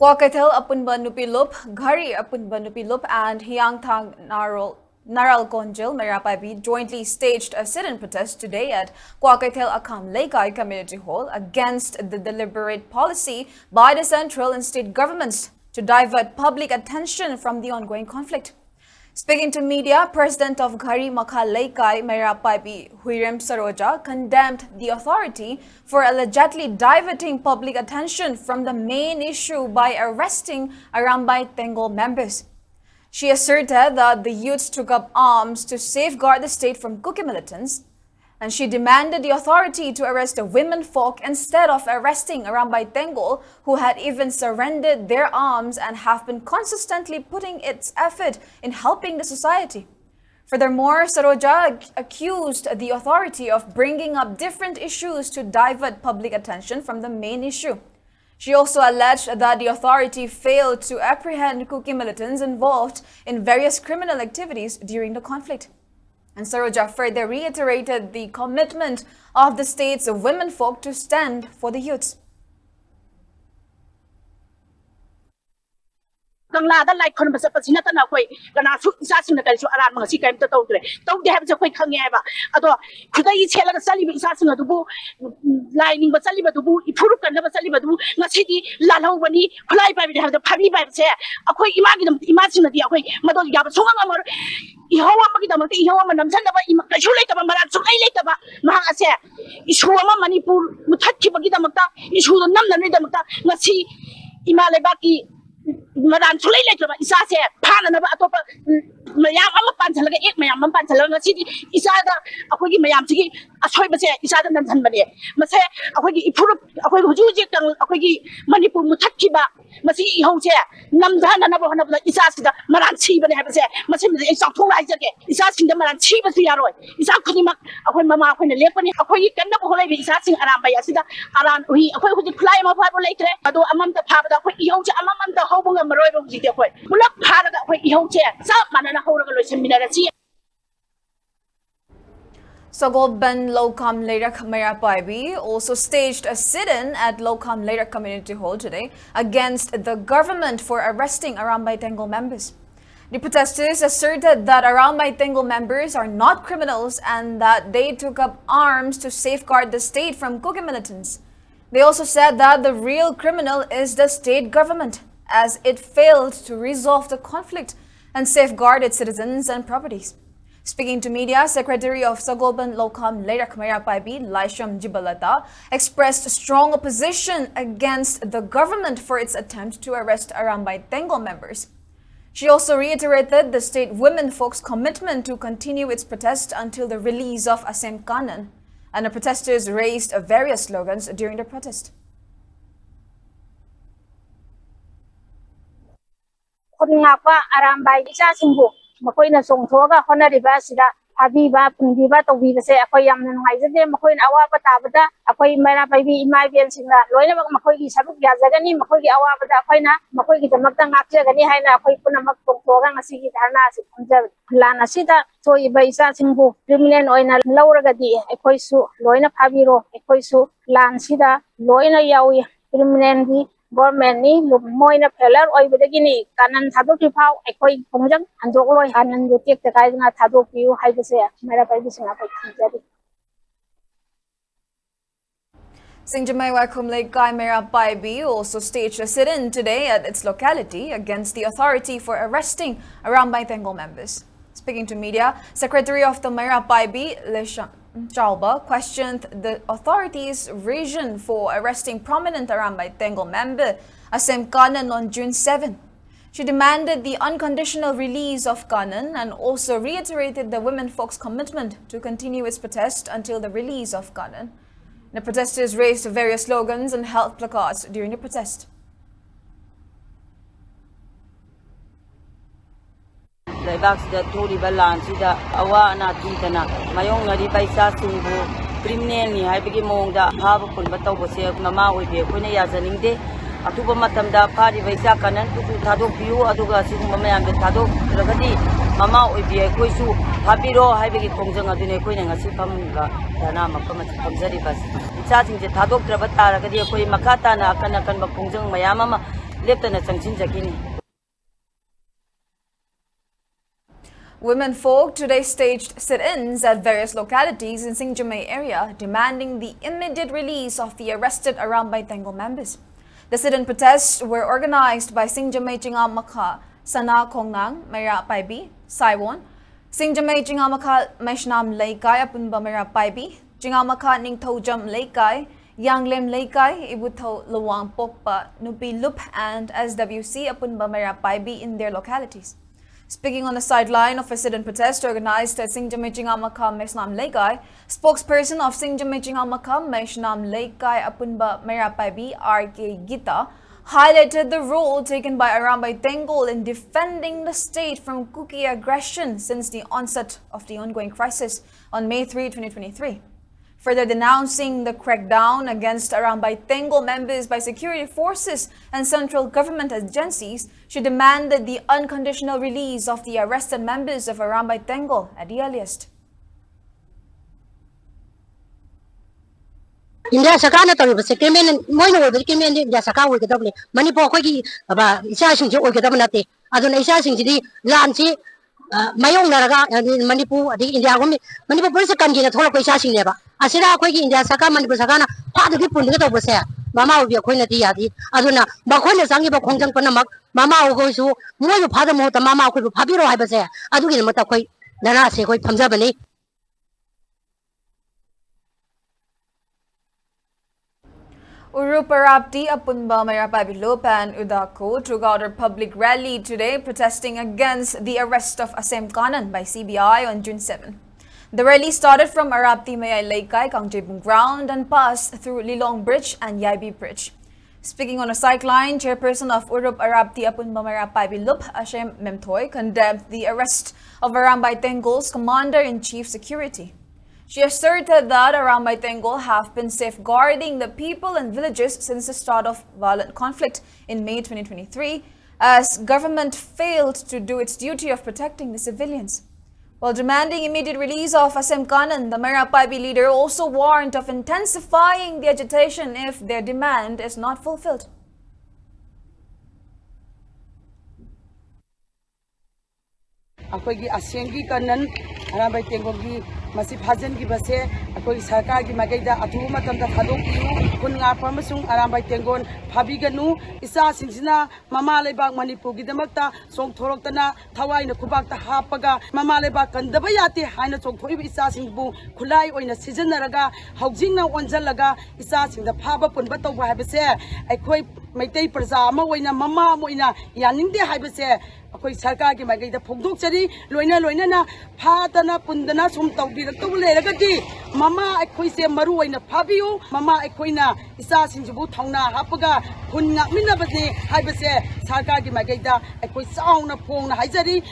Kakael apunba nupilup, Ghari apunba nupilup, and Hyangthang Naral Konjil Merapabi jointly staged a sit-in protest today at Kakael Akam Laikai Community Hall against the deliberate policy by the central and state governments to divert public attention from the ongoing conflict. Speaking to media, President of Ghari Makha Laikai Merapabi Huirem Saroja condemned the authority for allegedly diverting public attention from the main issue by arresting Arambai Tenggol members. She asserted that the youths took up arms to safeguard the state from Kuki militants, and she demanded the authority to arrest the women folk instead of arresting Arambai Tenggol, who had even surrendered their arms and have been consistently putting its effort in helping the society. Furthermore, Saroja accused the authority of bringing up different issues to divert public attention from the main issue. She also alleged that the authority failed to apprehend Kuki militants involved in various criminal activities during the conflict. And Saroja further reiterated the commitment of the state's women folk to stand for the youths. Kanglada like Conversa Pasinata Naway, Ganasu Sassing the Galsu Aram Sika to Togre. Don't have the quick Hangeva. Although today is Helen Saliba Sassing to Boo, lining but Saliba to Boo, Ipuruk and never Saliba to Nasiti, Lalo Wani, fly by have the Pavi by say, a quick imagine the away, Madon Yabasuma. Ihawa Magidam, Ihawa Namsana, Imashulata, Maran, so later, Mahasa, Ishuma Manipur, Mutaki Magidamata, Ishu the Namnamata, Nasi, Imalebaki. Madam Sulator is a Panama Atopa Mayama Pansalaga, Mayam Pansalaga City, is either a Wiggy Mayamski, a Soybase, is other than somebody. Mase, a Wiggy Puru, a Wiggy, a Wiggy Manipur Mutakiba, Masi Hose, Namdana Nabana is asking the Maran Chiba, have said, Masim is up to rise again, is asking the Maran Chiba Yaro, is asking when Mamma when the Lepony, a Wiggy can never is asking Arambai Asida, Aran, we with the climb of Bible later, although among the Papa, Yoja, among the Hobo and Maroy. Sogolban Lokam Leirak Merapabi also staged a sit-in at Lokam Leirak Community Hall today against the government for arresting Arambai Tenggol members. The protesters asserted that Arambai Tenggol members are not criminals and that they took up arms to safeguard the state from Kuki militants. They also said that the real criminal is the state government, as it failed to resolve the conflict and safeguard its citizens and properties. Speaking to media, Secretary of Sogolban Lokam Leirak Merapabi, Laisham Jibalata, expressed strong opposition against the government for its attempt to arrest Arambai Tenggol members. She also reiterated the state women folks' commitment to continue its protest until the release of Asem Kanan, and the protesters raised various slogans during the protest. Arambai Singbo, Makoina Song Toga, Honoriba, Habiba, Pundiba, Tobiba, say, Akoyam and Hizade, Makoin Awabata, Akoy Mara Baby, my Bielsinga, Loina Makoy, Sabu Yazagani, Makoy Awabata, Koina, Makoy, the Matan Akagani, Koipuna Makoga, Siki Tarnas, Lana Sita, Toy Baisa Singbo, Criminal Oina, Laura Gadi, Ekoisu, Loina Pabiro, Ekoisu, Lan Sida, Loina Yawi, Criminal. Government ni moina feller oi bedagini kanan thadok ti phau ekoi khongjang anjok loi anan du tek te kai nga thadok piu hai bese mera pai bisinga pai thijari Singjamei Laikai Merapabi also staged a sit-in today at its locality against the authority for arresting Arambai Tenggol members. Speaking to media, Secretary of the Merapabi, Leshan Chalba, questioned the authorities' reason for arresting prominent Arambai Tenggol member Asem Kanan on June 7. She demanded the unconditional release of Kanan and also reiterated the women folks' commitment to continue its protest until the release of Kanan. The protesters raised various slogans and held placards during the protest. Leibak's Toriba Lansida, Awa Natitana, Mayong Ribaisa Singbo, Criminal, Hibigimong, Hava Pulbata, Mama with the Punayazaninde, Atuba Matamda, Party Vaisakanan, Tado Piu, Aduga Singama and the Tado, Ragadi, Mama with the Koisu, Habiro, Hibigi Kongjanga, Queen and Asipamga, Dana, Kamzaribas. It's asking the Tado Trabatara, Makata, Nakanakan Kongjang, Mayama. leptana changchinjakini. Women folk today staged sit-ins at various localities in Singjamei area, demanding the immediate release of the arrested Arambai Tenggol members. The sit-in protests were organized by Singjamei Jingamaka Sana Kongnang, Mera Paibi, Saiwon, Singjamei Jingamaka Meshnam Laikai Apunba Mera Paibi, Jingamaka Ningtojam Laikai, Yanglem Laikai, Ibutho Luang Pokpa, Nupi Lup, and SWC Apunba Mera Paibi in their localities. Speaking on the sideline of a sit-in protest organized at Singjamei Jingamaka Meshnam Laikai, spokesperson of Singjamei Jingamaka Meshnam Laikai Apunba Mera Paibi, RK Gita, highlighted the role taken by Arambai Tenggol in defending the state from Kuki aggression since the onset of the ongoing crisis on May 3, 2023. Further denouncing the crackdown against Arambai Tenggol members by security forces and central government agencies, she demanded the unconditional release of the arrested members of Arambai Tenggol at the earliest. India Sakana to the second Moino with the Kimin India Saka with the double Manipur Kogi about Isasing or Gadamanati. Adon Isasing the Lanchi, Mayong Naraga and Manipur, the India woman, Manipur Prince Kanji at Holocaust Sasing never. Asira Kogi India Saka Manipur Sakana, part of the people little was there. Mama will be a queen at the Yadi. Adona, Bakona Sangiba Kongtan Panamak, Mama will go to more part of Mota Mama could Papiro Ibase. I do get Motakoi, Nana Sekoi Pamzabani. Erupt Apunba Mera Paibi Lup and Udako took out a public rally today protesting against the arrest of Asem Kanan by CBI on June 7. The rally started from Erupt Mayay Laikai, Kangjebung ground and passed through Lilong Bridge and Yaibi Bridge. Speaking on a sideline, chairperson of Erupt Apunba Mera Paibi Lup, Ashem Memtoy, condemned the arrest of Arambai Tenggol's Commander-in-Chief Security. She asserted that Arambai Tenggol have been safeguarding the people and villages since the start of violent conflict in May 2023, as government failed to do its duty of protecting the civilians. While demanding immediate release of Asem Kanan, the Mera Paibi leader also warned of intensifying the agitation if their demand is not fulfilled. Akoigi Asengi Kanan, Arambai Tenggol Masih Hajan ki base akoi sarkar ki magaida atu matam da khadok yu kun nga pamasung Arambai Tenggol phabiganu isa singsina mama lebak Manipur gi damakta song thorok tana thawai na khubak ta hapaga mama lebak kandaba yate haina chok thoi isa singbu khulai oina sijanaraga haujing na onjalaga isa singda phaba punba tawba habase akoi maitai praja ama oina mama moina yaningde habase akoi sarkar ki magaida phogdok chari loina na phatana pundana sum tawbi to leragati mama akoi se maru oina phabiu mama akoina isa singbu thongna hapaga khun ngakmina bane habase sarkar ki magaida akoi sauna phongna haijari